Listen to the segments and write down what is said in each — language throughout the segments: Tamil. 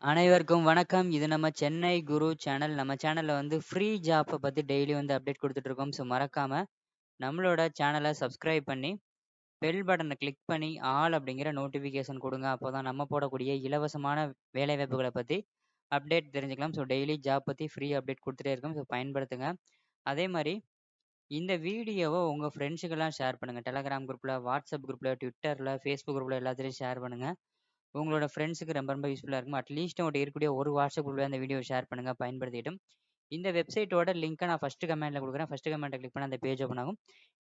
அனைவருக்கும் வணக்கம். இது நம்ம சென்னை குரு சேனல். நம்ம சேனல்ல வந்து ஃப்ரீ ஜாப்ப பத்தி டெய்லி வந்து அப்டேட் குடுத்துட்டு இருக்கோம். ஸோ மறக்காம நம்மளோட சேனல சப்ஸ்கிரைப் பண்ணி, பெல் பட்டன கிளிக் பண்ணி, ஆல் அப்படிங்கிற நோட்டிஃபிகேஷன் குடுங்க. அப்போதான் நம்ம போடக்கூடிய இலவசமான வேலைவாய்ப்புகள பத்தி அப்டேட் தெரிஞ்சுக்கலாம். ஸோ டெய்லி ஜாப் பத்தி ஃப்ரீ அப்டேட் குடுத்துட்டே இருக்கோம். ஸோ பயன்படுத்துங்க. அதே மாரி இந்த வீடியோவ உங்க ஃப்ரெண்ட்ஸுக்கெல்லாம் ஷேர் பண்ணுங்க. டெலகிராம் குரூப்ல, வாட்ஸ்அப் குரூப்ல, ட்விட்டர்ல, ஃபேஸ்புக் குரூப்ல எல்லாத்துலயும் ஷேர் பண்ணுங்க. உங்களோட ஃப்ரெண்ட்ஸுக்கு ரொம்ப ரொம்ப யூஸ்ஃபுல்லா இருக்கும். அட்லீஸ்ட் உங்கட்ட இருக்கக்கூடிய ஒரு வாட்ஸ்அப் குரூப்ல அந்த வீடியோ ஷேர் பண்ணுங்க பயன்படுத்திட்டும். இந்த வெப்சைட்டோட லிங்க்க நான் ஃபர்ஸ்ட் கமெண்ட்ல குடுக்குறேன். ஃபர்ஸ்ட் கமெண்ட்ட கிளிக் பண்ணா அந்த பேஜ் ஓப்பன் ஆகும்.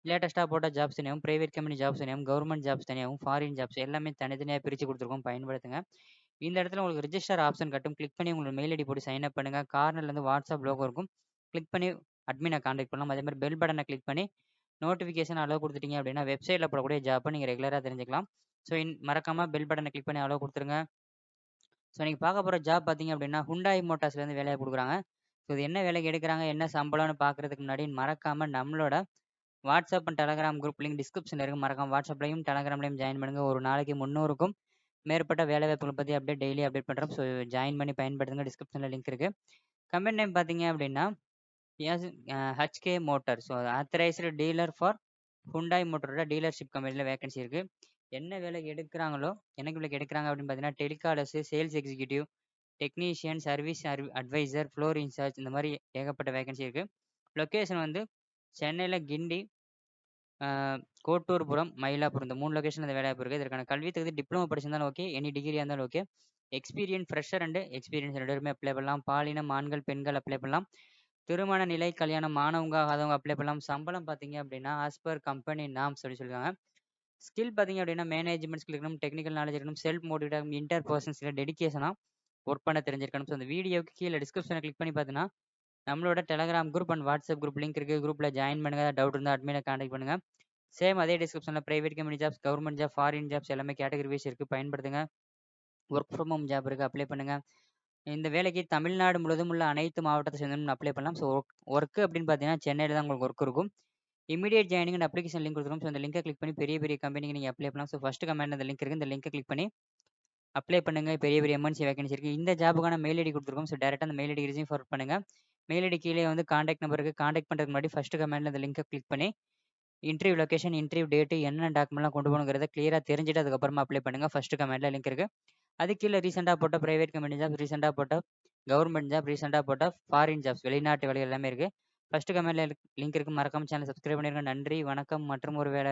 லேட்டஸ்ட்டா போட்ட ஜாப்ஸ் தனியாவும், பிரைவேட் கம்பெனி ஜாப்ஸ் தனியாவும், கவர்ன்மென்ட் ஜாப்ஸ் தனியாவும், ஃபாரின் ஜாப்ஸ் எல்லாமே தனித்தனியா பிரிச்சு குடுத்துருக்கோம். பயன்படுத்துங்க. இந்த இடத்துல உங்களுக்கு ரிஜிஸ்டர் ஆப்ஷன் காட்டும். கிளிக் பண்ணி உங்களோட மெயில் ஐடி போட்டு சைன் அப் பண்ணுங்க. கார்னர்ல இருந்து வாட்ஸ்அப் லோகோ இருக்கும். கிளிக் பண்ணி அட்மின கான்டாக்ட் பண்ணலாம். அதே மாரி பெல் பட்டன கிளிக் பண்ணி நோட்டிஃபிகேஷன் அலோ குடுத்துட்டீங்க அப்படின்னா, வெப்சைட்ல போடக்கூடிய ஜாப்ப நீங்க ரெகுலரா தெரிஞ்சுக்கலாம். ஸோ மறக்காம பெல் பட்டன கிளிக் பண்ணி அலோ குடுத்துருங்க. ஸோ நீங்க பார்க்க போற ஜாப் பார்த்தீங்க அப்படின்னா, Hyundai மோட்டார்ஸ்லேருந்து வேலைய குடுக்குறாங்க. ஸோ இது என்ன வேலைக்கு எடுக்குறாங்க, என்ன சம்பளம்னு பார்க்குறதுக்கு முன்னாடி மறக்காம நம்மளோட WhatsApp and Telegram group link டிஸ்கிரிப்ஷன்ல இருக்கு. மறக்காம வாட்ஸ்அப்லயும், டெலகிராம்லயும் ஜாயின் பண்ணுங்க. ஒரு நாளைக்கு 300க்கும் மேற்பட்ட வேலைவாய்ப்புகள பத்தி டெய்லி அப்டேட் பண்றோம். ஸோ ஜாயின் பண்ணி பயன்படுத்துங்க. டிஸ்கிரிப்ஷன்ல லிங்க் இருக்கு. கம்பெனி நேம் பார்த்தீங்க அப்படின்னா, S HK motor. So authorised dealer for Hyundai மோட்டாரோட டீலர்ஷிப் கம்பெனில வேகன்சி இருக்கு. என்ன வேலைக்கு எடுக்குறாங்களோ, என்னைக்கு வேலைக்கு எடுக்குறாங்க அப்படின்னு பார்த்தீங்கன்னா, telecallers, sales executive, technician, service advisor, floor incharge இந்த மாரி ஏகப்பட்ட வேகன்சி இருக்கு. லொகேஷன் வந்து சென்னையில கிண்டி, அ கோட்டூர்புரம், மயிலாப்பூர் இந்த 3 லொகேஷன்ல இந்த வேலைவாய்ப்பு இருக்கு. இதற்கான கல்வி தகுதி டிப்ளமோ படிச்சிருந்தாலும் ஓகே, எனி டிகிரியா இருந்தாலும் okay. Experience fresher and experience 2 பேருமே அப்ளை பண்ணலாம். பாலினம் ஆண்கள், பெண்கள் அப்ளை பண்ணலாம். திருமண நிலை, கல்யாணம் ஆனவங்க, ஆகாதவங்க அப்ளை பண்ணலாம். சம்பளம் பார்த்தீங்க அப்படின்னா, ஆஸ் பர் கம்பெனி நார்ம்ஸ் சொல்லியிருக்காங்க. ஸ்கில் பார்த்தீங்க அப்படின்னா, மேனேஜ்மெண்ட் ஸ்கில் இருக்கணும், டெக்னிக்கல் நாலேஜ் இருக்கணும், செல்ஃப் மோட்டிவேட்டா இருக்கணும், இன்டர் பர்சன்ஸ்ல டெடிகேஷனா ஒர்க் பண்ண தெரிஞ்சிருக்கணும். ஸோ அந்த வீடியோக்கு கீழ டிஸ்கிரிப்ஷன கிளிக் பண்ணி பார்த்தீங்கன்னா, நம்மளோட Telegram group and WhatsApp group link இருக்கு. குரூப்ல ஜாயின் பண்ணுங்க. டவுட் இருந்தா அட்மின கான்டாக்ட் பண்ணுங்க. சேம் அதே டிஸ்கிரிப்ஷன்ல private company jobs, government job, foreign jobs எல்லாமே கேட்டகரி வைஸ் இருக்கு. பயன்படுத்துங்க. வொர்க் ஃப்ரம் ஹோம் ஜாப் இருக்கு. அப்ளை பண்ணுங்க. இந்த வேலைக்கு தமிழ்நாடு முழுவதும் உள்ள அனைத்து மாவட்டத்தை சேர்ந்தவங்களும் அப்ளை பண்ணலாம். ஸோ ஒர்க் அப்படின்னு பார்த்தீங்கன்னா, சென்னையில தான் உங்களுக்கு ஒர்க் இருக்கும். Immediate joining and application link கொடுத்துருக்கோம். ஸோ அந்த லிங்கை கிளிக் பண்ணி பெரிய பெரிய கம்பெனிக்கு நீங்கள் அப்ளை பண்ணலாம். ஸோ ஃபர்ஸ்ட் கமெண்ட் அந்த லிங்க் இருக்குது. இந்த லிங்கை கிளிக் பண்ணி அப்ளை பண்ணுங்க. பெரிய பெரிய எம்என்சி வேகன்சி இருக்குது. இந்த ஜாபுக்கான மெயில் ஐடி கொடுத்துருக்கோம். ஸோ டேரெக்டாக அந்த மெயில் ஐடி ரிசீவ் ஃபார்வர்ட் பண்ணுங்க. மெயில் ஐடி கீழே வந்து காண்டாக்ட் நம்பர் இருக்குது. காண்டாக்ட் பண்ணுறதுக்கு முன்னாடி ஃபர்ஸ்ட் கமெண்ட்ல அந்த லிங்கை கிளிக் பண்ணி இன்டர்வியூ லொகேஷன், இன்டர்வியூ டேட்டு, என்னென்ன டாக்குமெண்ட்லாம் கொண்டு போகணுங்கிறத கிளியராக தெரிஞ்சுட்டு அதுக்கப்புறமா அப்ளை பண்ணுங்க. ஃபர்ஸ்ட் கமெண்ட்ல லிங்க் இருக்குது. அது கீழே ரீசெண்டாக போட்ட பிரைவேட் கம்பெனி ஜாப், ரீசெண்டாக போட்ட கவர்மெண்ட் ஜாப், ரீசெண்டாக போட்ட ஃபாரின் ஜாப்ஸ் வெளிநாட்டு வேலை எல்லாமே இருக்குது. ஃபர்ஸ்ட் கமெண்ட்ல லிங்க் இருக்குது. மறக்காம சேனல் சப்ஸ்கிரைப் பண்ணிருங்க. நன்றி, வணக்கம் மற்றும் ஒரு வேலை